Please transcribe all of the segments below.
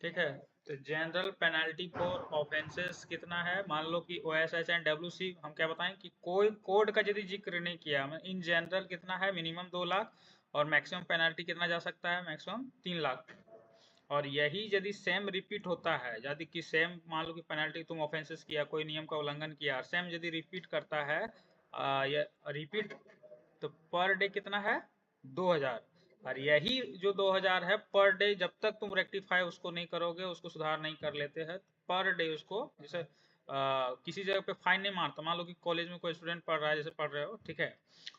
ठीक है। तो जनरल पेनल्टी फॉर ऑफेंसेस कितना है, मान लो कि ओएसएच एंड डब्ल्यूसी हम क्या बताएं कि कोई कोड का यदि जिक्र नहीं किया, इन जनरल कितना है, मिनिमम 2 लाख, और मैक्सिमम पेनल्टी कितना जा सकता है, मैक्सिमम 3 लाख। और यही यदि सेम रिपीट होता है, यदि कि सेम मान लो कि पेनल्टी तुम ऑफेंसेस किया, कोई नियम का उल्लंघन किया, सेम यदि रिपीट करता है, या रिपीट, तो पर डे कितना है, 2000। और यही जो 2000 है पर डे, जब तक तुम रेक्टिफाई उसको नहीं करोगे, उसको सुधार नहीं कर लेते हैं, पर डे उसको, जैसे किसी जगह पे फाइन नहीं मारता, मान लो कि कॉलेज में कोई स्टूडेंट पढ़ रहा है, जैसे पढ़ रहे हो, ठीक है,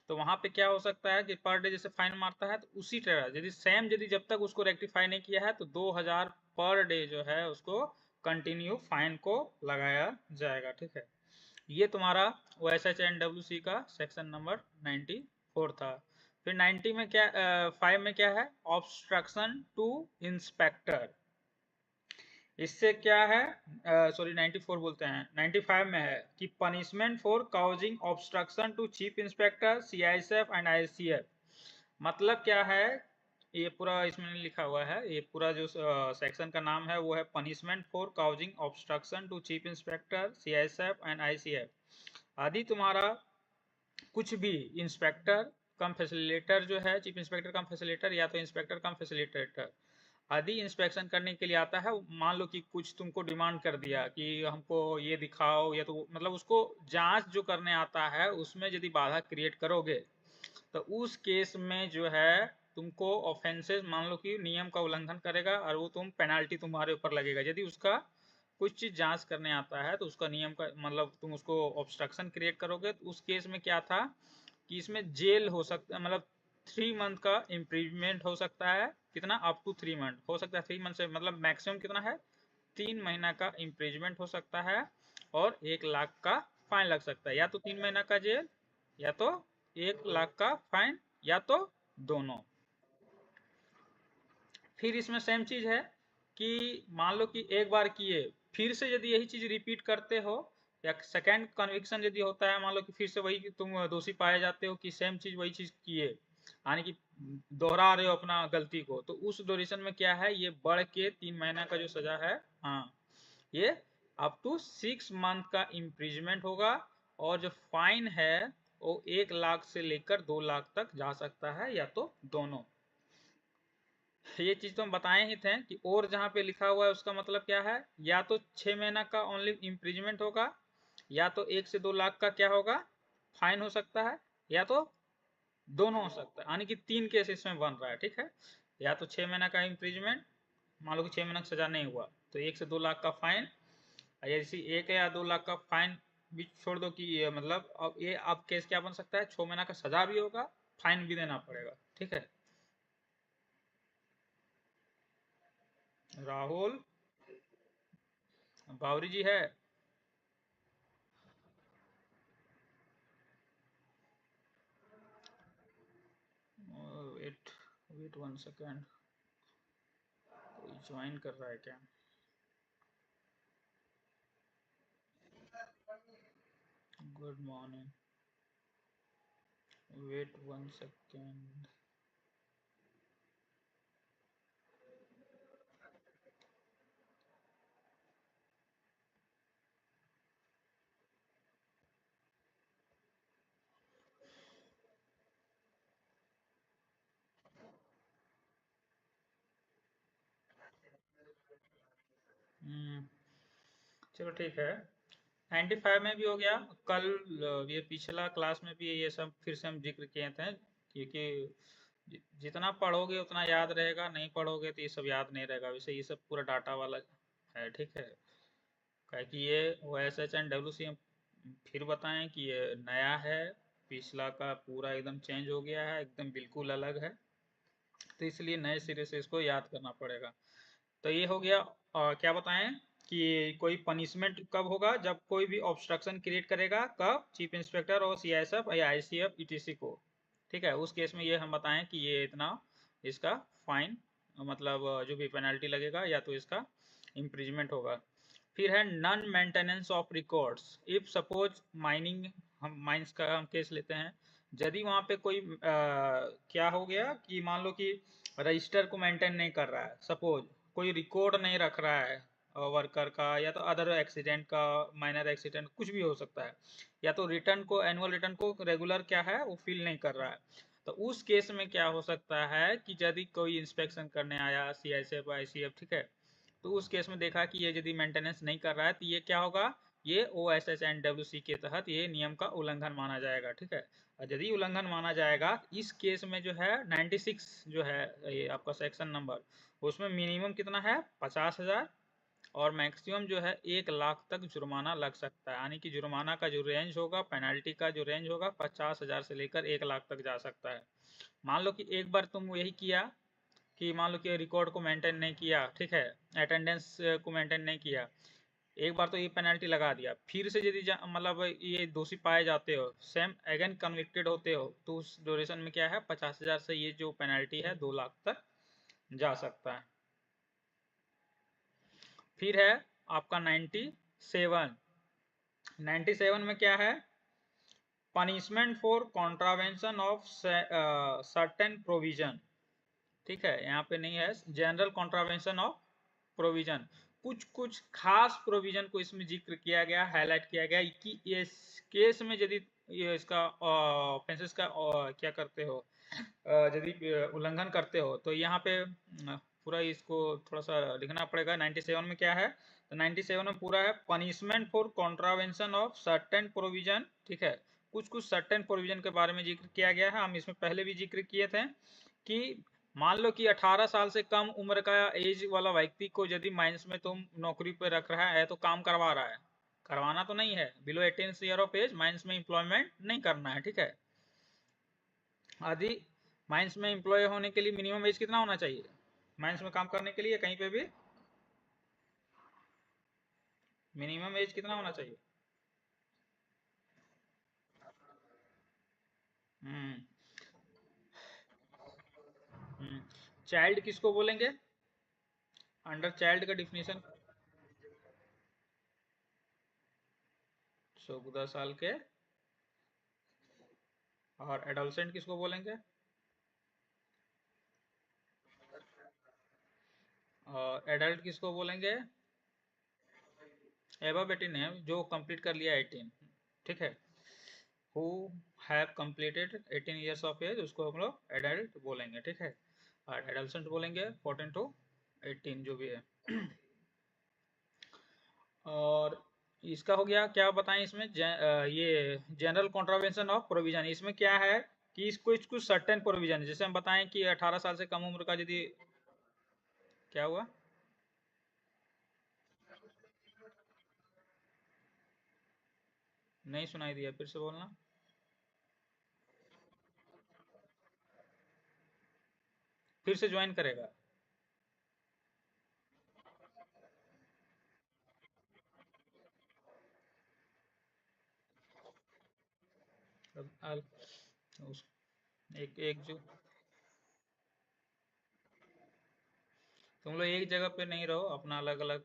तो वहां पे क्या हो सकता है कि पर डे जैसे फाइन मारता है, तो उसी तरह यदि सेम, यदि जब तक उसको रेक्टिफाई नहीं किया है, तो 2000 पर डे जो है उसको कंटिन्यू फाइन को लगाया जाएगा। ठीक है, ये तुम्हारा O S H and W C का सेक्शन नंबर 94 था। फिर 90 में क्या, 5 में क्या है, ऑब्स्ट्रक्शन टू इंस्पेक्टर। इससे क्या है, सॉरी 94 बोलते हैं, 95 में है कि punishment for causing obstruction to chief inspector, CISF and ICF. मतलब क्या है, ये पूरा इसमें लिखा हुआ है, ये पूरा जो सेक्शन का नाम है वो है punishment for causing obstruction to chief inspector, CISF and ICF. आदि तुम्हारा कुछ भी इंस्पेक्टर कम फैसिलिटेटर जो है, चीफ इंस्पेक्टर कम फैसिलिटेटर, या तो इंस्पेक्टर कम फैसिलिटेटर आदि इंस्पेक्शन करने के लिए आता है। मान लो कि कुछ तुमको डिमांड कर दिया कि हमको ये दिखाओ, या तो मतलब उसको जांच जो करने आता है उसमें यदि बाधा क्रिएट करोगे, तो उस केस में जो है तुमको ऑफेंसेस, मान लो कि नियम का उल्लंघन करेगा, और वो तुम पेनाल्टी तुम्हारे ऊपर लगेगा। यदि उसका कुछ चीज जांच करने आता है, तो उसका नियम का मतलब तुम उसको ऑब्स्ट्रक्शन क्रिएट करोगे, तो उस केस में क्या था कि इसमें जेल हो सकता है, मतलब 3 मंथ का इम्प्रीजमेंट हो सकता है, कितना, अप टू 3 मंथ हो सकता है, 3 मंथ से मतलब मैक्सिमम कितना है, 3 महीना का इम्प्रीजमेंट हो सकता है, और 1 लाख का फाइन लग सकता है, या तो 3 महीना का जेल, या तो 1 लाख का फाइन, या तो दोनों। फिर इसमें सेम चीज है कि मान लो कि एक बार किए, फिर से यदि यही चीज रिपीट करते हो, या सेकंड कन्विक्शन यदि होता है, मान लो कि फिर से वही तुम दोषी पाए जाते हो कि सेम चीज वही चीज किए, यानी कि दोहरा रहे हो अपना गलती को, तो उस ड्यूरेशन में क्या है, ये बढ़ के 3 महीना का जो सजा है, हाँ, ये अप टू 6 मंथ का इम्प्रीजमेंट होगा, और जो फाइन है वो 1 लाख से लेकर 2 लाख तक जा सकता है, या तो दोनों। ये चीज तो हम बताए ही थे कि और जहाँ पे लिखा हुआ है उसका मतलब क्या है, या तो 6 महीना का ओनली इम्प्रीजमेंट होगा, या तो 1 से 2 लाख का क्या होगा, फाइन हो सकता है, या तो दोनों हो सकता है, यानी कि 3 केस इसमें बन रहा है। ठीक है, या तो 6 महीना का इम्प्रीजमेंट, मान लो कि 6 महीना की सजा नहीं हुआ, तो 1 से 2 लाख का फाइन, ऐसी 1 या 2 लाख का फाइन भी छोड़ दो कि ये मतलब अब ये अब केस क्या बन सकता है, 6 महीना का सजा भी होगा, फाइन भी देना पड़ेगा। ठीक है, राहुल बावरी जी है। वेट वेट 1 सेकेंड, कोई ज्वाइन कर रहा है क्या। Good morning, wait 1 second. चलो ठीक है, 95 में भी हो गया। कल ये पिछला क्लास में भी ये सब फिर से हम जिक्र किए थे, क्योंकि जितना पढ़ोगे उतना याद रहेगा, नहीं पढ़ोगे तो ये सब याद नहीं रहेगा। वैसे ये सब पूरा डाटा वाला है। ठीक है, क्या कि ये O S H and W C हम फिर बताएं कि ये नया है, पिछला का पूरा एकदम चेंज हो गया है, एकदम बिल्कुल अलग है, तो इसलिए नए सिरे से इसको याद करना पड़ेगा। तो ये हो गया। क्या बताएं कि कोई पनिशमेंट कब होगा, जब कोई भी ऑब्स्ट्रक्शन क्रिएट करेगा, कब, चीफ इंस्पेक्टर और सीआईएसएफ या आईसीएफ ईटीसी को। ठीक है, उस केस में ये हम बताएं कि ये इतना इसका फाइन, मतलब जो भी पेनल्टी लगेगा, या तो इसका इम्प्रीजमेंट होगा। फिर है non maintenance of records. If suppose mining, हम माइंस का हम केस लेते हैं, यदि वहाँ पे कोई क्या हो गया कि मान लो कि रजिस्टर को मेंटेन नहीं कर रहा है, सपोज कोई रिकॉर्ड नहीं रख रहा है वर्कर का, या तो अदर एक्सीडेंट का, माइनर एक्सीडेंट कुछ भी हो सकता है, या तो रिटर्न को, एनुअल रिटर्न को रेगुलर क्या है वो फिल नहीं कर रहा है, तो उस केस में क्या हो सकता है कि यदि कोई इंस्पेक्शन करने आया CISF ICF, ठीक है, तो उस केस में देखा कि ये यदि मेंटेनेंस नहीं कर रहा है तो ये क्या होगा, ये OSH एंड WC के तहत ये नियम का उल्लंघन माना जाएगा, ठीक है। और यदि उल्लंघन माना जाएगा, इस केस में जो है 96 जो है ये आपका सेक्शन नंबर, उसमें मिनिमम कितना है 50,000 और मैक्सिमम जो है 1 लाख तक जुर्माना लग सकता है, यानी कि जुर्माना का जो रेंज होगा, पेनल्टी का जो रेंज होगा 50,000 से लेकर 1 लाख तक जा सकता है। मान लो कि एक बार तुम यही किया कि मान लो कि रिकॉर्ड को मेंटेन नहीं किया, ठीक है, अटेंडेंस को मेंटेन नहीं किया, एक बार तो ये पेनल्टी लगा दिया, फिर से यदि मतलब ये दोषी पाए जाते हो, सेम अगेन कन्विक्टेड होते हो, तो उस ड्यूरेशन में क्या है 50,000 से ये जो पेनल्टी है 2 लाख तक जा सकता है। फिर है आपका 97 में क्या है, punishment for contravention of certain provision, ठीक है, यहाँ पे नहीं है, जनरल कॉन्ट्रावेंशन ऑफ प्रोविजन, कुछ कुछ खास प्रोविजन को इसमें जिक्र किया गया, हाईलाइट किया गया कि इस केस में यदि ये इसका ऑफेंसेस का क्या करते हो, यदि उल्लंघन करते हो, तो यहाँ पे पूरा इसको थोड़ा सा लिखना पड़ेगा। 97 में क्या है, तो 97 में पूरा है punishment for contravention of certain provision, ठीक है, कुछ कुछ सर्टेन प्रोविजन के बारे में जिक्र किया गया है, हम इसमें पहले भी जिक्र किए थे कि मान लो कि 18 साल से कम उम्र का एज वाला व्यक्ति को यदि माइंस में तुम नौकरी पे रख रहा है तो काम करवा रहा है, करवाना तो नहीं है, below 18 year of age mines में एम्प्लॉयमेंट नहीं करना है, ठीक है। आदि माइंस में एम्प्लॉय होने के लिए मिनिमम एज कितना होना चाहिए माइंस में काम करने के लिए, कहीं पे भी मिनिमम एज कितना होना चाहिए? हम्म। चाइल्ड किसको बोलेंगे, अंडर चाइल्ड का डिफिनेशन 14 साल के, और एडोलसेंट किसको बोलेंगे, और एडल्ट किसको बोलेंगे, एबव 18 है जो कंप्लीट कर लिया 18, ठीक है, who have completed 18 years of age, उसको हम लोग एडल्ट बोलेंगे, ठीक है, और एडल्सेंट बोलेंगे 14 to 18 जो भी है। और इसका हो गया, क्या बताएं इसमें ये जनरल कॉन्ट्रावेंशन ऑफ प्रोविजन, इसमें क्या है कि इसको कुछ सर्टेन प्रोविजन, जैसे हम बताएं कि 18 साल से कम उम्र का यदि, क्या हुआ, नहीं सुनाई दिया, फिर से बोलना। फिर से ज्वाइन करेगा? उस एक एक जो तुम लोग एक जगह पे नहीं रहो, अपना अलग अलग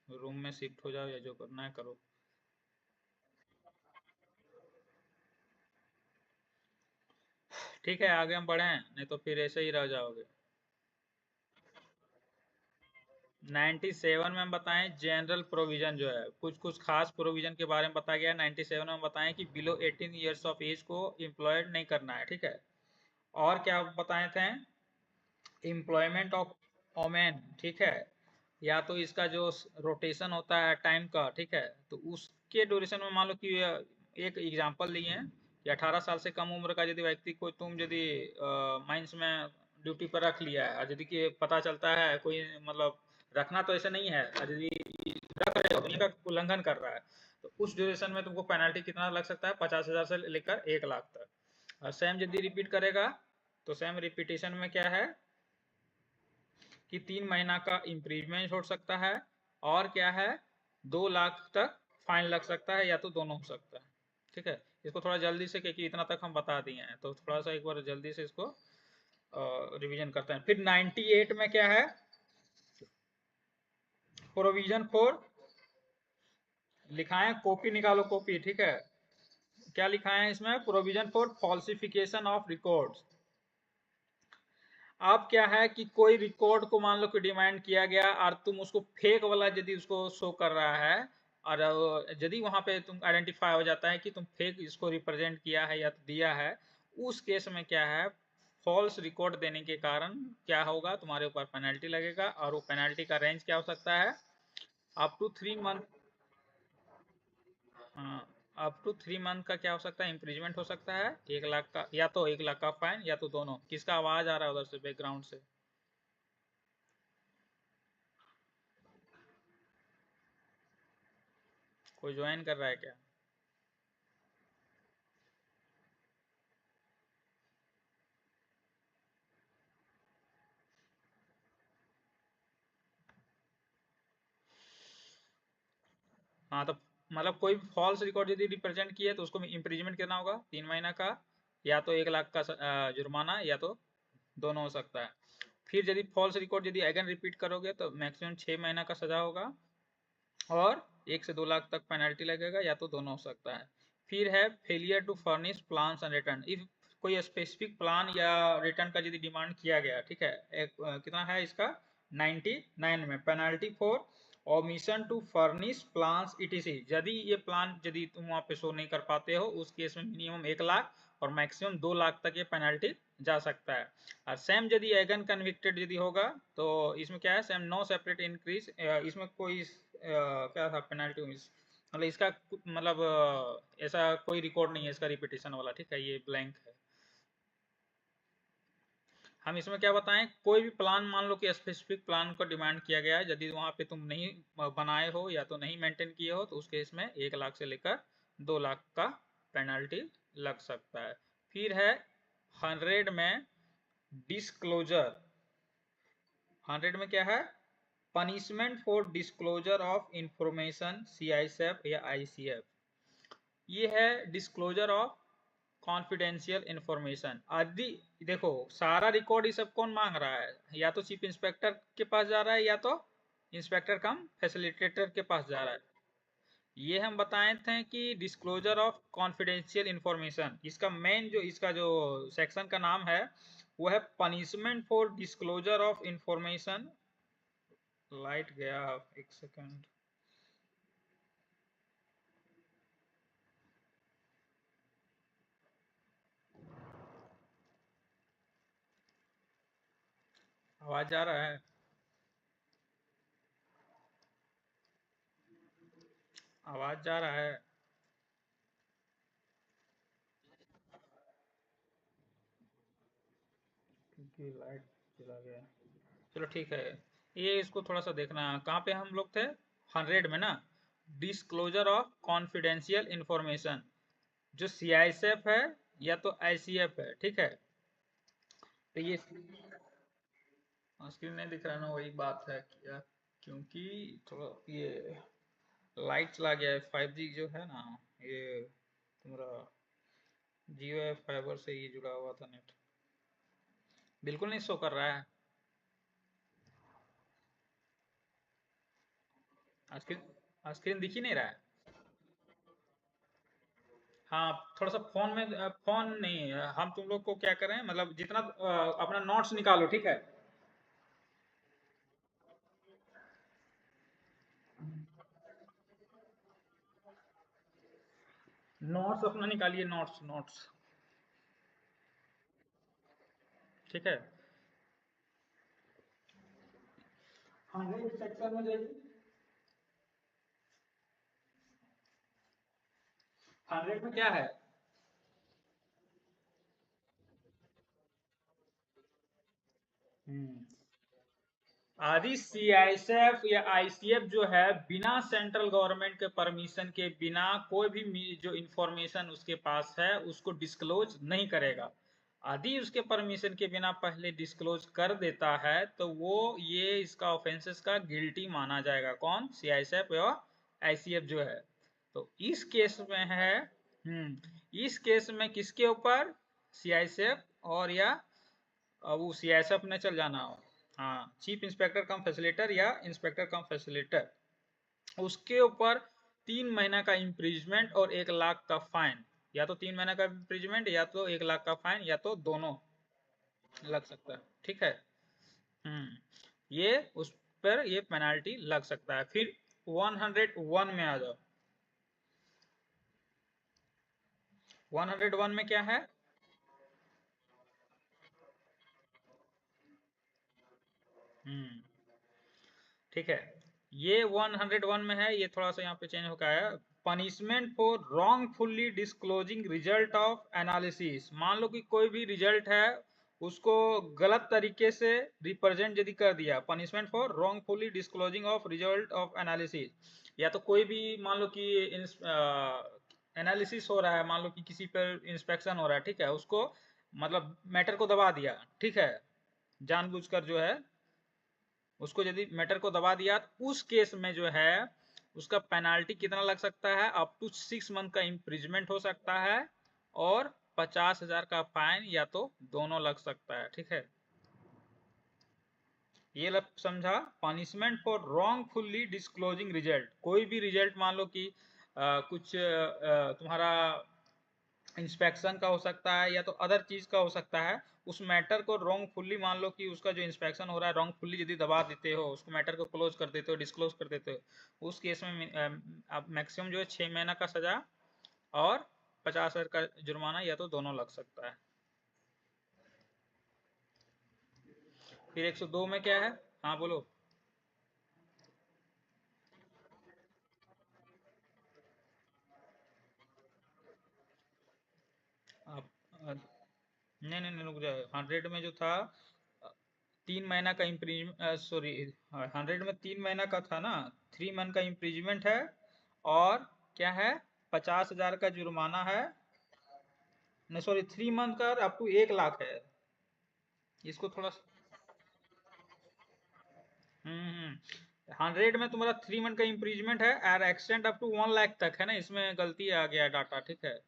रूम में शिफ्ट हो जाओ, या जो करना है करो। ठीक है, आगे हम बढ़े, नहीं तो फिर ऐसे ही रह जाओगे। 97 में हम बताएं जनरल प्रोविजन जो है, कुछ कुछ खास प्रोविजन के बारे में बताया गया है। 97 में हम बताएं कि बिलो 18 ईयर्स ऑफ एज को एम्प्लॉयड नहीं करना है, ठीक है। और क्या बताए थे, एम्प्लॉयमेंट ऑफ ओमेन, ठीक है, या तो इसका जो रोटेशन होता है टाइम का, ठीक है, तो उसके ड्यूरेशन में मान लो कि एक एग्जांपल लिए हैं कि 18 साल से कम उम्र का यदि व्यक्ति को तुम यदि माइंस में ड्यूटी पर रख लिया है, और यदि कि पता चलता है कोई मतलब, रखना तो ऐसे नहीं है, और यदि रख रहे हो इनका उल्लंघन कर रहा है, तो उस ड्यूरेशन में तुमको पेनल्टी कितना लग सकता है, 50,000 से लेकर 1 लाख तक। और सेम यदि रिपीट करेगा, तो सेम रिपीटेशन में क्या है कि 3 महीना का इम्प्रीजमेंट हो सकता है, और क्या है 2 लाख तक फाइन लग सकता है, या तो दोनों हो सकता है, ठीक है। इसको थोड़ा जल्दी से, क्योंकि इतना तक हम बता दिए हैं, तो थोड़ा सा एक बार जल्दी से इसको रिवीजन करते हैं। फिर 98 में क्या है, प्रोविजन फॉर, लिखा है कॉपी निकालो कॉपी, ठीक है, क्या लिखा है इसमें, provision for falsification of records. अब क्या है कि कोई रिकॉर्ड को मान लो कि डिमांड किया गया और तुम उसको फेक वाला यदि उसको शो कर रहा है और यदि वहां पे तुम आइडेंटिफाई हो जाता है कि तुम फेक इसको रिप्रेजेंट किया है या तो दिया है, उस केस में क्या है, फॉल्स रिकॉर्ड देने के कारण क्या होगा, तुम्हारे ऊपर पेनल्टी लगेगा। और वो पेनल्टी का रेंज क्या हो सकता है, अप टू 3 मंथ। हाँ, अप टू 3 मंथ का क्या हो सकता है, इम्प्रिजमेंट हो सकता है, 1 लाख का, या तो 1 लाख का फाइन, या तो दोनों। किसका आवाज आ रहा है उधर से बैकग्राउंड से? कोई ज्वाइन कर रहा है क्या? हाँ, तो मतलब कोई भी फॉल्स रिकॉर्ड यदि रिप्रेजेंट किए तो उसको इम्प्रिजमेंट कितना होगा, 3 महीना का, या तो 1 लाख का जुर्माना, या तो दोनों हो सकता है। फिर यदि फॉल्स रिकॉर्ड यदि अगेन रिपीट करोगे तो मैक्सिमम 6 महीना का सजा होगा, और 1 से 2 लाख तक पेनल्टी लगेगा, या तो दोनों हो सकता है। फिर है failure to furnish plan and return. If कोई स्पेसिफिक प्लान या रिटर्न का यदि डिमांड किया गया, ठीक है, कितना है इसका, 99 में, penalty for omission to furnish plans ETC. यदि ये प्लान यदि तुम वहां पे शो नहीं कर पाते हो, उस केस में मिनिमम 1 लाख और मैक्सिमम 2 लाख तक ये पेनल्टी जा सकता है। और सेम यदि एगन कन्विक्टेड यदि होगा, तो इसमें क्या है, सेम नो सेपरेट इंक्रीज, इसमें कोई क्या था पेनल्टी, मतलब इसका मतलब ऐसा कोई रिकॉर्ड नहीं है इसका रिपीटेशन वाला, ठीक है, ये ब्लैंक है। हम इसमें क्या बताएं, कोई भी प्लान मान लो कि स्पेसिफिक प्लान को डिमांड किया गया है, यदि वहां पे तुम नहीं बनाए हो या तो नहीं मेंटेन किए हो, तो उस केस में 1 लाख से लेकर 2 लाख का पेनल्टी लग सकता है। फिर है 100 में डिस्क्लोजर। 100 में क्या है, punishment for disclosure of information, CISF या आईसीएफ। ये है डिस्क्लोजर ऑफ कॉन्फिडेंशियल इंफॉर्मेशन आदि। देखो सारा रिकॉर्ड ये सब कौन मांग रहा है, या तो चीफ इंस्पेक्टर के पास जा रहा है, या तो इंस्पेक्टर कम फैसिलिटेटर के पास जा रहा है। ये हम बताए थे कि डिस्क्लोजर ऑफ कॉन्फिडेंशियल इंफॉर्मेशन, इसका मेन जो इसका जो सेक्शन का नाम है, वो है punishment for disclosure of information. Light गया, एक सेकंड। आवाज जा रहा है? आवाज जा रहा है? क्योंकि लाइट चला गया। चलो ठीक है, ये इसको थोड़ा सा देखना, कहाँ पे हम लोग थे, 100 में ना, डिस्क्लोजर ऑफ कॉन्फिडेंशियल इंफॉर्मेशन, जो सीआईएसएफ है या तो आईसीएफ है, ठीक है। तो ये स्क्रीन नहीं दिख रहा ना, वही बात है क्या, क्योंकि थोड़ा ये लाइट चला गया है, 5G जो है ना, ये तुम्हारा जियो फाइबर से ये जुड़ा हुआ था नेट, बिल्कुल नहीं शो कर रहा है। स्क्रीन स्क्रीन दिख ही नहीं रहा है। हाँ, थोड़ा सा फोन में, फोन नहीं, हम तुम लोग को क्या करें, मतलब जितना अपना नोट्स निकालो, ठीक है। नोट्स अपना निकालिए, नोट्स नोट्स, ठीक है। 100 सेक्शन में जाइए। 100 में क्या है, हम्म, आदि सीआईएसएफ या आईसीएफ जो है, बिना सेंट्रल गवर्नमेंट के परमिशन के बिना कोई भी जो इंफॉर्मेशन उसके पास है उसको डिस्क्लोज नहीं करेगा। आदि उसके परमिशन के बिना पहले डिस्क्लोज कर देता है तो वो ये इसका ऑफेंसेस का गिल्टी माना जाएगा। कौन, सीआईएसएफ या आईसीएफ जो है। तो इस केस में है, इस केस में किसके ऊपर, सीआईएसएफ और या वो सीआईएसएफ ने चल जाना हो, हाँ, चीफ इंस्पेक्टर कम फैसिलिटेटर या इंस्पेक्टर कम फैसिलिटेटर, उसके ऊपर 3 महीना का इम्प्रिजमेंट और 1 लाख का फाइन, या तो 3 महीना का इम्प्रिजमेंट या तो 1 लाख का फाइन, या तो दोनों। लग सकता है, ठीक है। ये उस पर ये पेनाल्टी लग सकता है। फिर 101 में आ जाओ। 101 में क्या है? हम्म, ठीक है। ये 101 में है, ये थोड़ा सा यहाँ पे चेंज होकर आया। Punishment for wrongfully disclosing result of analysis. मान लो कि कोई भी रिजल्ट है, उसको गलत तरीके से रिप्रेजेंट यदि कर दिया। Punishment for wrongfully disclosing of result of analysis. या तो कोई भी मान लो कि एनालिसिस हो रहा है, मान लो कि किसी पर इंस्पेक्शन हो रहा है, ठीक है, उसको मतलब मैटर को दबा दिया, ठीक है, जानबूझकर जो है उसको यदि मैटर को दबा दिया, तो उस केस में जो है उसका पेनाल्टी कितना लग सकता है? अप टू 6 मंथ का इम्प्रिजमेंट हो सकता है और 50,000 का फाइन, या तो दोनों लग सकता है, ठीक है। ये लग समझा। Punishment for wrongfully disclosing result. कोई भी रिजल्ट मान लो कि कुछ तुम्हारा इंस्पेक्शन का हो सकता है, या तो अदर चीज का हो सकता है। उस मैटर को रॉन्गफुली, मान लो कि उसका जो इंस्पेक्शन हो रहा है रॉन्गफुली यदि दबा देते हो, उसको मैटर को क्लोज कर देते हो, डिस्क्लोज कर देते हो, उस केस में आप मैक्सिमम जो है 6 महीना का सजा और 50,000 का जुर्माना, या तो दोनों लग सकता है। फिर 102 में क्या है? हाँ बोलो। आप नहीं नहीं नहीं, रुक जाए। 100 में जो था 3 महीना का इम्प्रीजमेंट, सॉरी, 100 में 3 महीना का था ना। 3 मंथ का इम्प्रीजमेंट है, और क्या है, 50,000 का जुर्माना है। नहीं सॉरी, 3 मंथ का अप टू 1 लाख है। इसको थोड़ा 100 में तुम्हारा 3 मंथ का इम्प्रीजमेंट है, और एक्सटेंड अप टू 1 लाख तक है ना, इसमें गलती आ गया डाटा, ठीक है।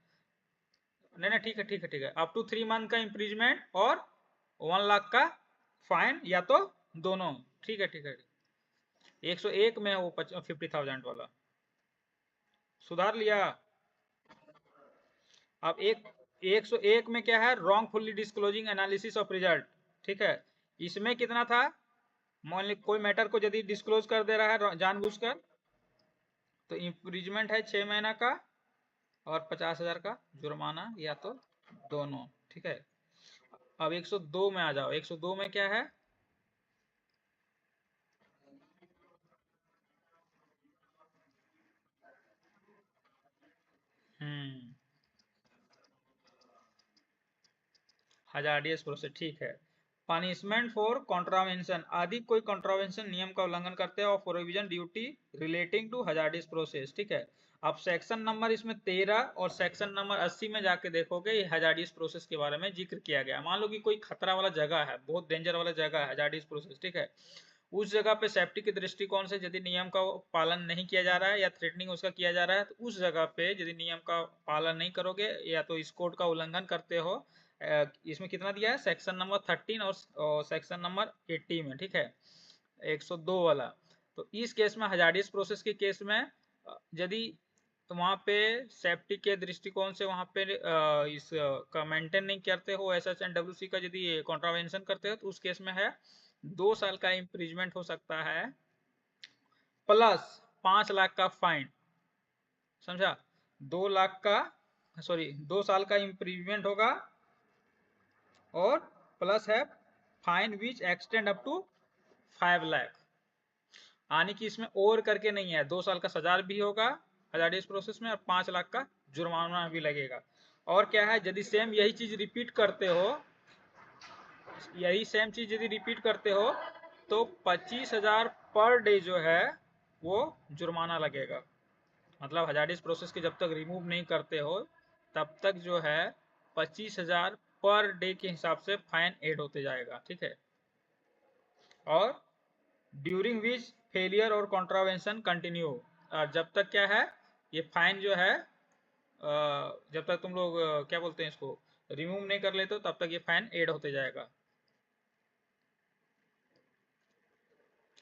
नहीं नहीं, ठीक है ठीक है ठीक है, अप टू 3 मंथ का इम्प्रीजमेंट और 1 लाख का फाइन, या तो दोनों। ठीक है ठीक है। 101 में है वो 50,000 वाला। सुधार लिया। अब 101 में क्या है? Wrongfully disclosing analysis of result, ठीक है। इसमें कितना था? मान ली कोई मैटर को यदि डिस्क्लोज कर दे रहा है जानबूझकर, तो इम्प्रीजमेंट है 6 महीना का और 50,000 का जुर्माना, या तो दोनों, ठीक है। अब 102 में आ जाओ। 102 में क्या है? हम्म, हजार्डियस प्रोसेस, ठीक है। Punishment for contravention. आदि कोई कॉन्ट्रावेंशन नियम का उल्लंघन करते हैं और provision duty relating to hazardous process, ठीक है। अब सेक्शन नंबर इसमें 13 और सेक्शन नंबर 80 में जाके देखोगे, ये हजार्डियस प्रोसेस के बारे में जिक्र किया गया। मान लो कि कोई खतरा वाला जगह है, बहुत डेंजर वाला जगह है, हजार्डियस प्रोसेस, ठीक है। उस जगह पे सेफ्टी के दृष्टिकोण से यदि नियम का पालन नहीं किया जा रहा है, या थ्रेटनिंग उसका किया जा रहा है, तो उस जगह पे यदि नियम का पालन नहीं करोगे, या तो इस कोड का उल्लंघन करते हो। इसमें कितना दिया है? सेक्शन नंबर 13 और सेक्शन नंबर 80 में, ठीक है, 102 वाला। तो इस केस में, हजार्डियस प्रोसेस के केस में, यदि वहां पे सेफ्टी के दृष्टिकोण से वहां पे इस का मेंटेन नहीं करते हो, SHNWC का यदि कॉन्ट्रावेंशन करते हो, तो उस केस में है 2 साल का इम्प्रीजमेंट हो सकता है, प्लस 5 लाख का फाइन। समझा? 2 लाख का, सॉरी, 2 साल का इम्प्रीजमेंट होगा, और प्लस है fine which extend up to 5 lakh. आने की इसमें और करके नहीं है, 2 साल का सजा भी होगा हजार्डियस प्रोसेस में, और 5 लाख का जुर्माना भी लगेगा। और क्या है, यदि सेम यही चीज रिपीट करते हो, यही सेम चीज यदि रिपीट करते हो, तो 25,000 पर डे जो है वो जुर्माना लगेगा। मतलब हजार्डियस प्रोसेस के जब तक रिमूव नहीं करते हो, तब तक जो है 25,000 पर डे के हिसाब से फाइन ऐड होते जाएगा, ठीक है। और ड्यूरिंग विच फेलियर और कॉन्ट्रावेंशन कंटिन्यू, और जब तक क्या है, ये फाइन जो है जब तक तुम लोग क्या बोलते हैं इसको, रिमूव नहीं कर लेते हो, तब तक ये फाइन ऐड होते जाएगा।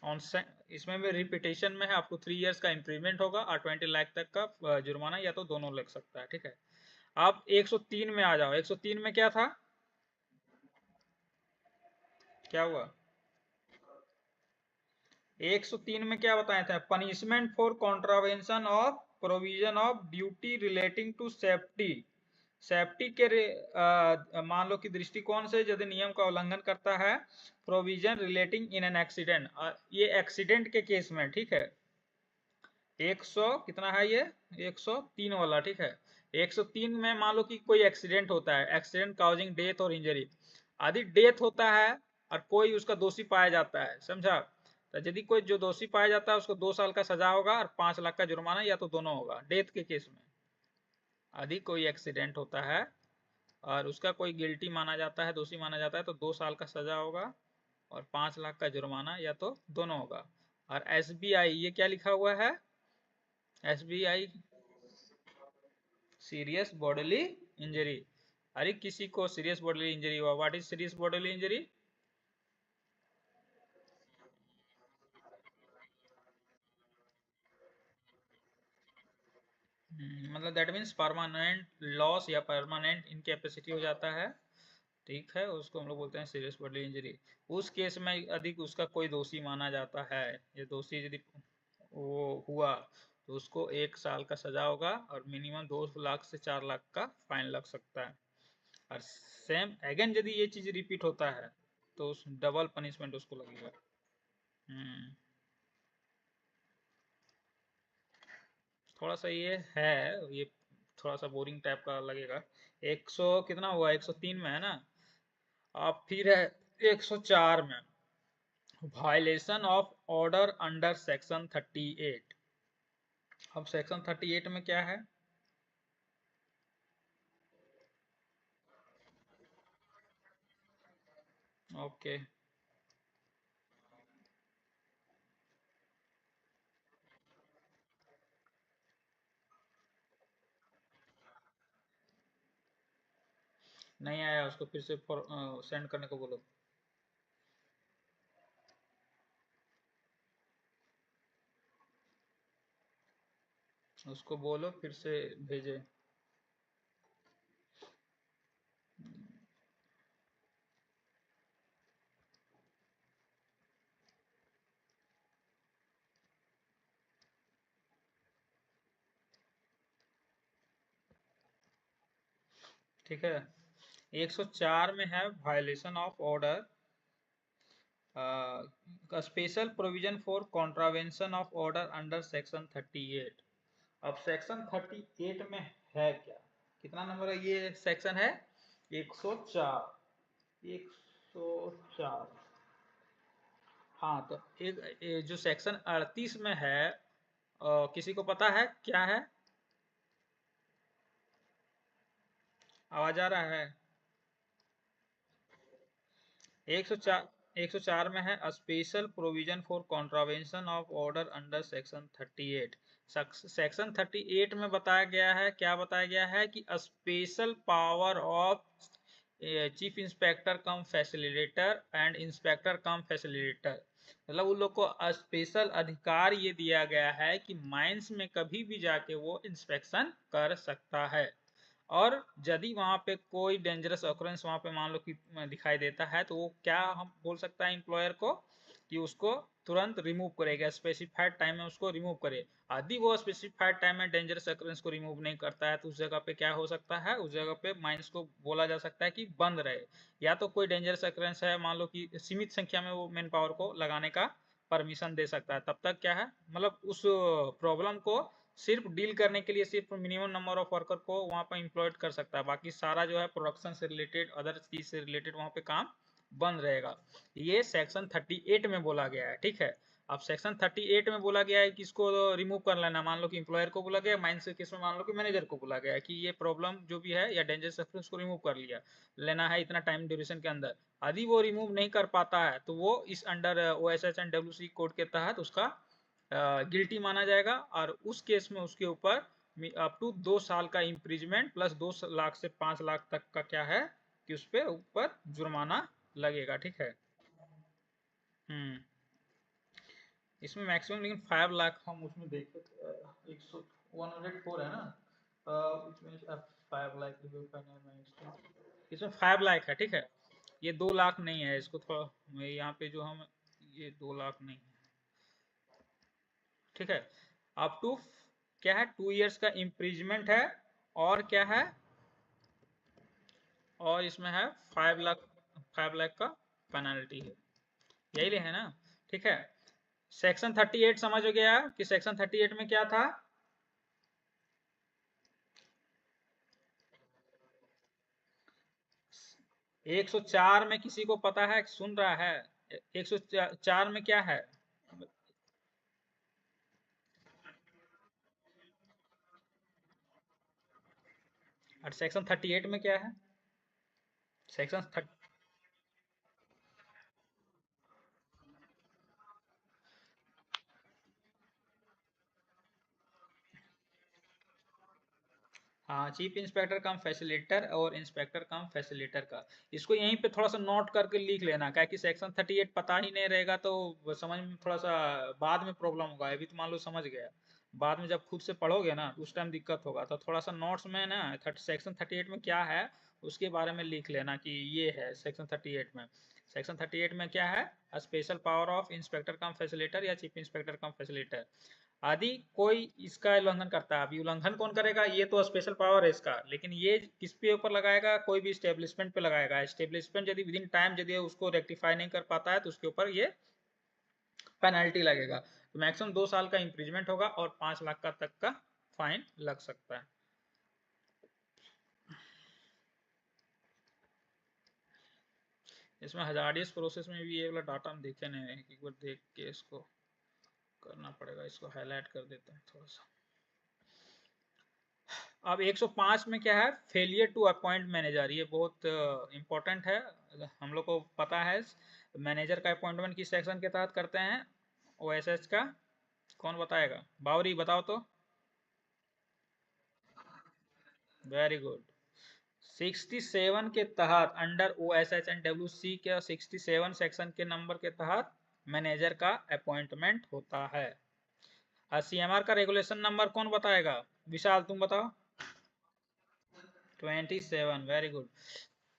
ऑन इसमें भी रिपीटेशन में है, आपको 3 इयर्स का इंप्रूवमेंट होगा और 20 लाख तक का जुर्माना, या तो दोनों लग सकता है, ठीक है। आप 103 में आ जाओ। 103 में क्या था? क्या हुआ? 103 में क्या बताए थे? Punishment for contravention of provision of duty relating to safety. Safety के मान लो कि दृष्टिकोण से यदि नियम का उल्लंघन करता है, provision relating in an accident, ये एक्सीडेंट के केस में, ठीक है। 100 कितना है ये? 103 वाला, ठीक है। 103 में मान लो कि कोई एक्सीडेंट होता है, एक्सीडेंट काउजिंग डेथ और इंजरी, आदि डेथ होता है और कोई उसका दोषी पाया जाता है, समझा? तो यदि कोई जो दोषी पाया जाता है उसको 2 साल का सजा होगा और 5 लाख का जुर्माना, या तो दोनों होगा डेथ के केस में। यदि कोई एक्सीडेंट होता है और उसका कोई गिल्टी माना जाता है, दोषी माना जाता है, तो 2 साल का सजा होगा और 5 लाख का जुर्माना, या तो दोनों होगा। और SBI, ये क्या लिखा हुआ है? SBI serious bodily injury. अरे किसी को सीरियस बॉडीली इंजरी हुआ, what is serious bodily injury? मतलब दैट मीन्स परमानेंट लॉस या परमानेंट इनकेपेसिटी हो जाता है, ठीक है, उसको हम लोग बोलते हैं सीरियस बॉडीली इंजरी। उस केस में अधिक उसका कोई दोषी माना जाता है, ये दोषी यदि वो हुआ तो उसको 1 साल का सजा होगा और मिनिमम 2 लाख से 4 लाख का फाइन लग सकता है। और सेम अगेन यदि ये चीज रिपीट होता है तो उस डबल पनिशमेंट उसको लगेगा। हम्म थोड़ा सा ये है, ये थोड़ा सा बोरिंग टाइप का लगेगा। 100 कितना हुआ? 103 में है ना। अब फिर है 104 में, violation of order under section 38। अब सेक्शन 38 में क्या है? ओके, नहीं आया उसको फिर से सेंड करने को बोलो। उसको बोलो फिर से भेजे। ठीक है, 104 में है violation of order, special provision for contravention of order under section 38। अब सेक्शन 38 में है क्या? कितना नंबर है ये सेक्शन है? 104। 104, हाँ। तो एक जो सेक्शन 38 में है, किसी को पता है क्या है? आवाज आ रहा है? 104, 104 में है special provision for contravention of order under section 38। Section 38 में बताया गया है, क्या बताया गया है कि special power of chief inspector come facilitator and inspector come facilitator, मतलब उन लोग को स्पेशल अधिकार ये दिया गया है कि माइंस में कभी भी जाके वो इंस्पेक्शन कर सकता है। और यदि वहां पे कोई डेंजरस ऑकरेंस वहां पे मान लो कि दिखाई देता है, तो वो क्या हम बोल सकता है एम्प्लॉयर को कि उसको तुरंत रिमूव करेगा, स्पेसिफाइड टाइम में उसको रिमूव करे। यदि वो स्पेसिफाइड टाइम में डेंजरस ऑकरेंस को रिमूव नहीं करता है तो उस जगह पे क्या हो सकता है? उस जगह पे माइंस को बोला जा सकता है कि बंद रहे। या तो कोई डेंजरस ऑकरेंस है, मान लो कि सीमित संख्या में वो मैन पावर को लगाने का परमिशन दे सकता है, तब तक क्या है, मतलब उस प्रॉब्लम को सिर्फ डील करने के लिए सिर्फ मिनिमम नंबर ऑफ वर्कर को वहां पर इंप्लॉयड कर सकता है, बाकी सारा जो है प्रोडक्शन से रिलेटेड अदर चीज से रिलेटेड वहां पे काम बंद रहेगा। ये सेक्शन 38 में बोला गया है, ठीक है। अब सेक्शन 38 में बोला गया है कि इसको रिमूव कर लेना, मान लो कि इंप्लॉयर को बोला गया, माइंस के केस में मान लो कि मैनेजर को बोला गया है कि ये प्रॉब्लम जो भी है या डेंजर सब्सटेंस को रिमूव कर लिया लेना है इतना टाइम ड्यूरेशन के अंदर। यदि वो रिमूव नहीं कर पाता है तो वो इस under OSH and WC code के तहत उसका गिल्टी माना जाएगा, और उस केस में उसके ऊपर अप टू 2 साल का इम्प्रिजमेंट प्लस 2 लाख से 5 लाख तक का क्या है कि उस पे ऊपर जुर्माना लगेगा, ठीक है। हम्म इसमें मैक्सिमम लेकिन 5 लाख हम उसमें देखे, 104 है ना, इसमें 5 लाख, इसमें 5 लाख है, ठीक है। ये 2 लाख नहीं है, इसको थोड़ा यहाँ पे जो हम, ये 2 लाख नहीं है, ठीक है। अप टू क्या है, 2 इयर्स का इम्प्रीजमेंट है, और क्या है, और इसमें है 5 लाख का पेनल्टी है, यही ले है ना, ठीक है। सेक्शन 38 समझ हो गया कि सेक्शन 38 में क्या था। 104 में किसी को पता है, सुन रहा है, 104 में क्या है, और सेक्शन 38 में क्या है, सेक्शन हाँ, चीफ इंस्पेक्टर कम फैसिलिटेटर और इंस्पेक्टर कम फैसिलिटेटर का, इसको यहीं पे थोड़ा सा नोट करके लिख लेना, क्या कि सेक्शन 38 पता ही नहीं रहेगा तो समझ में थोड़ा सा बाद में प्रॉब्लम होगा। अभी तो मान लो समझ गया, बाद में जब खुद से पढ़ोगे ना उस टाइम दिक्कत होगा, तो थोड़ा सा नोट्स में ना सेक्शन 38 में क्या है उसके बारे में लिख लेना कि ये है सेक्शन 38 में। सेक्शन 38 में क्या है, special power of inspector come facilitator या चीफ इंस्पेक्टर कम फैसिलिटेटर, आदि कोई इसका उल्लंघन करता है। अभी उल्लंघन कौन करेगा, ये तो स्पेशल पावर है इसका, लेकिन ये किस पे ऊपर लगाएगा, कोई भी स्टेब्लिशमेंट पे लगाएगा। स्टेब्लिशमेंट यदि विद इन टाइम यदि उसको रेक्टिफाई नहीं कर पाता है तो उसके ऊपर ये पेनल्टी लगेगा। तो मैक्सिमम 2 साल का इंप्रीजमेंट होगा और 5 लाख का तक का फाइन लग सकता है। इसमें हजार्डियस प्रोसेस में भी ये वाला डाटा हम देखे नहीं है, एक बार देख के इसको करना पड़ेगा, इसको हाईलाइट कर देते हैं थोड़ा सा। अब 105 में क्या है, फेलियर टू अपॉइंट मैनेजर, ये बहुत इंपॉर्टेंट है, हम लोग को पता है। मैनेजर का अपॉइंटमेंट किस सेक्शन के तहत करते हैं, ओएसएच का, कौन बताएगा, बावरी बताओ तो। वेरी गुड, 67 के तहत, अंडर ओएसएच एंड डब्ल्यूसी के 67 सेक्शन के नंबर के तहत मैनेजर का अपॉइंटमेंट होता है। सीएमआर का रेगुलेशन नंबर कौन बताएगा, विशाल तुम बताओ। 27, वेरी गुड,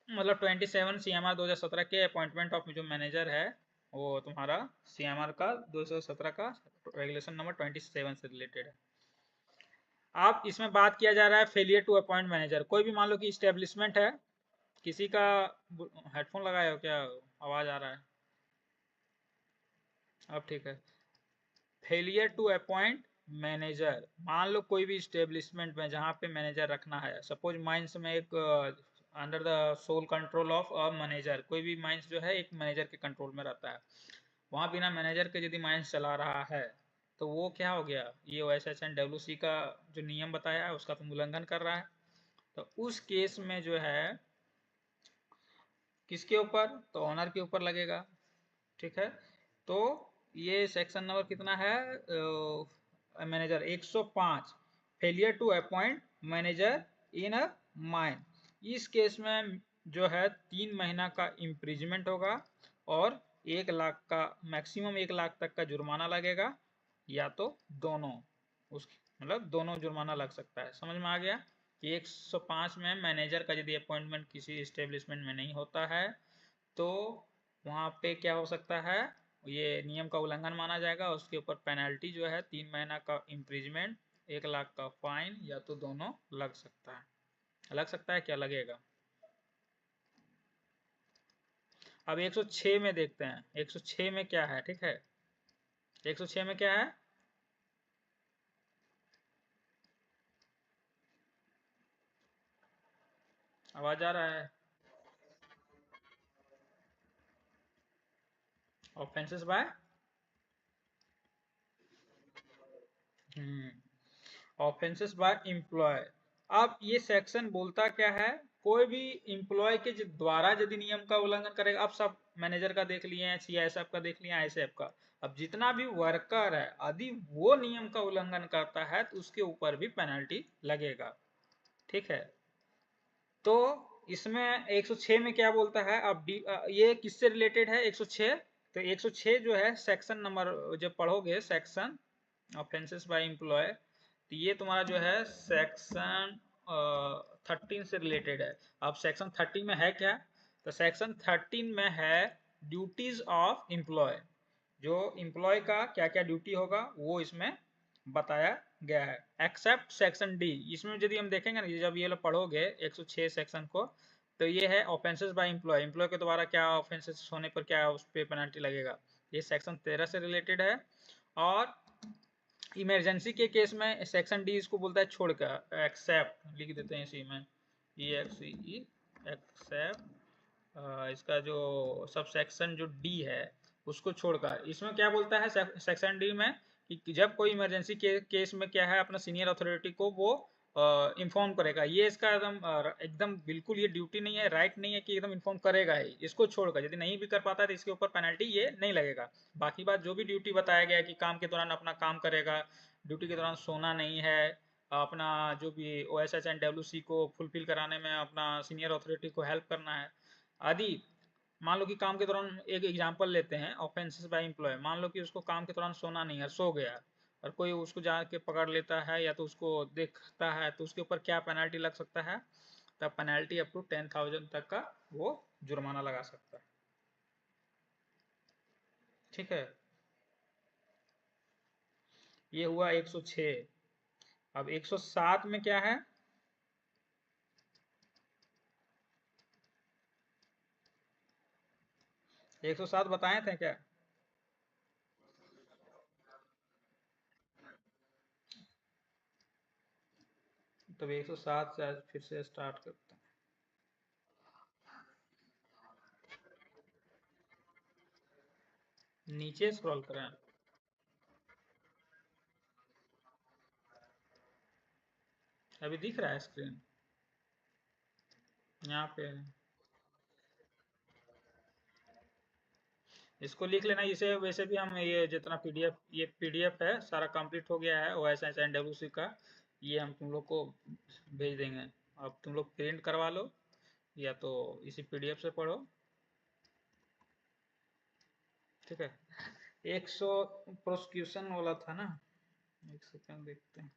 मतलब 27 सीएमआर 2017 के अपॉइंटमेंट ऑफ जो मैनेजर है वो तुम्हारा सीएमआर का 2017 का रेगुलेशन नंबर 27 से रिलेटेड है। अब इसमें बात किया जा रहा है फेलियर टू अपॉइंट मैनेजर। कोई भी मान लो कि स्टेब्लिशमेंट है, किसी का हेडफोन लगाए हो क्या, आवाज आ रहा है, अब ठीक है। फेलियर टू अपॉइंट मैनेजर, मान लो कोई भी स्टेब्लिशमेंट में जहाँ पे मैनेजर रखना है, सपोज माइंस में एक under the sole control of a manager, कोई भी माइंस जो है एक मैनेजर के कंट्रोल में रहता है, वहाँ बिना मैनेजर के यदि माइंस चला रहा है तो वो क्या हो गया, ये ओएसएच एंड डब्ल्यूसी का जो नियम बताया है उसका तो उल्लंघन कर रहा है। तो उस केस में जो है किसके ऊपर, तो ऑनर के ऊपर लगेगा, ठीक है। तो ये सेक्शन नंबर कितना है, manager 105, failure to appoint manager in a mine, इस केस में जो है 3 महीना का इम्प्रीजमेंट होगा और 1 लाख का, मैक्सिमम 1 लाख तक का जुर्माना लगेगा, या तो दोनों, उस मतलब दोनों जुर्माना लग सकता है। समझ में आ गया कि 105 में मैनेजर का यदि अपॉइंटमेंट किसी एस्टेब्लिशमेंट में नहीं होता है तो वहाँ पे क्या हो सकता है, ये नियम का उल्लंघन माना जाएगा, उसके ऊपर पेनल्टी जो है 3 महीना का इम्प्रीजमेंट, 1 लाख का फाइन, या तो दोनों लग सकता है। लग सकता है क्या लगेगा। अब 106 में देखते हैं, 106 में क्या है, ठीक है। 106 में क्या है, आवाज आ रहा है, offences by, offences by employ. अब ये सेक्शन बोलता क्या है, कोई भी एम्प्लॉय के द्वारा यदि नियम का उल्लंघन करेगा, अब सब मैनेजर का देख लिए हैं, सीआईएसएफ का देख लिया, आईएसएफ का, अब जितना भी वर्कर है यदि वो नियम का उल्लंघन करता है तो उसके ऊपर भी पेनल्टी लगेगा, ठीक है। तो इसमें 106 में क्या बोलता है, अब ये किससे रिलेटेड है 106, तो 106 जो है सेक्शन नंबर जब पढ़ोगे, सेक्शन ऑफेंसेस बाय एम्प्लॉय, तो ये तुम्हारा जो है सेक्शन 13 से रिलेटेड है। अब सेक्शन 30 में है क्या, तो सेक्शन 13 में है ड्यूटीज ऑफ एम्प्लॉय, जो एम्प्लॉय का क्या क्या ड्यूटी होगा वो इसमें बताया गया है। एक्सेप्ट सेक्शन डी, इसमें यदि हम देखेंगे ना, जब ये लोग पढ़ोगे 106 सेक्शन को, तो ये है ऑफेंसेस बाय एम्प्लॉय, एम्प्लॉय के द्वारा क्या ऑफेंसेस होने पर क्या उस पर पेनल्टी लगेगा, ये सेक्शन 13 से रिलेटेड है। और इमरजेंसी के केस में सेक्शन डी इसको बोलता है छोड़कर, एक्सेप्ट लिख देते हैं इसी में, ई एक्स ई एक्सेप्ट, इसका जो सब सेक्शन जो डी है उसको छोड़कर, इसमें क्या बोलता है सेक्शन डी में कि जब कोई इमरजेंसी के केस में क्या है अपना सीनियर अथॉरिटी को वो इन्फॉर्म करेगा, ये इसका एकदम एकदम बिल्कुल ये ड्यूटी नहीं है, राइट नहीं है कि एकदम इन्फॉर्म करेगा ही, इसको छोड़कर यदि नहीं भी कर पाता है तो इसके ऊपर पेनल्टी ये नहीं लगेगा। बाकी बात जो भी ड्यूटी बताया गया है कि काम के दौरान अपना काम करेगा, ड्यूटी के दौरान सोना नहीं है, अपना जो भी OSH एंड WC को फुलफिल कराने में अपना सीनियर अथॉरिटी को हेल्प करना है आदि। मान लो कि काम के दौरान, एक एग्जांपल लेते हैं ऑफेंसेस बाय एम्प्लॉय, मान लो कि उसको काम के दौरान सोना नहीं है, सो गया, और कोई उसको जाके पकड़ लेता है या तो उसको देखता है, तो उसके ऊपर क्या पेनल्टी लग सकता है, तब पेनल्टी अप टू 10,000 तक का वो जुर्माना लगा सकता है। ठीक है, ये हुआ 106। अब 107 में क्या है, 107 बताए थे क्या? तो 107 से आज फिर से स्टार्ट करते हैं, नीचे स्क्रॉल करें, अभी दिख रहा है स्क्रीन यहाँ पे, इसको लिख लेना। इसे वैसे भी हम ये जितना पीडीएफ, ये पीडीएफ है सारा कंप्लीट हो गया है OSH एंड WC का, ये हम तुम लोग को भेज देंगे, अब तुम लोग प्रिंट करवा लो या तो इसी पीडीएफ से पढ़ो। ठीक है, 100 प्रोसिक्यूशन वाला था ना, एक सेकंड देखते हैं।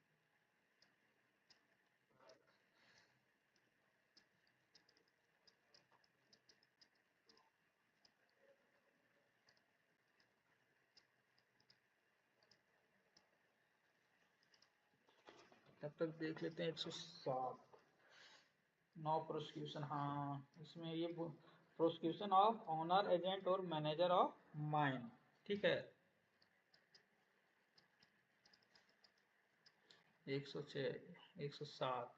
तब तक देख लेते हैं 107 नो प्रोसिक्यूशन, हाँ इसमें ये प्रोसिक्यूशन ऑफ ऑनर एजेंट और मैनेजर ऑफ माइन। ठीक है, 106, 107,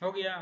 हो गया।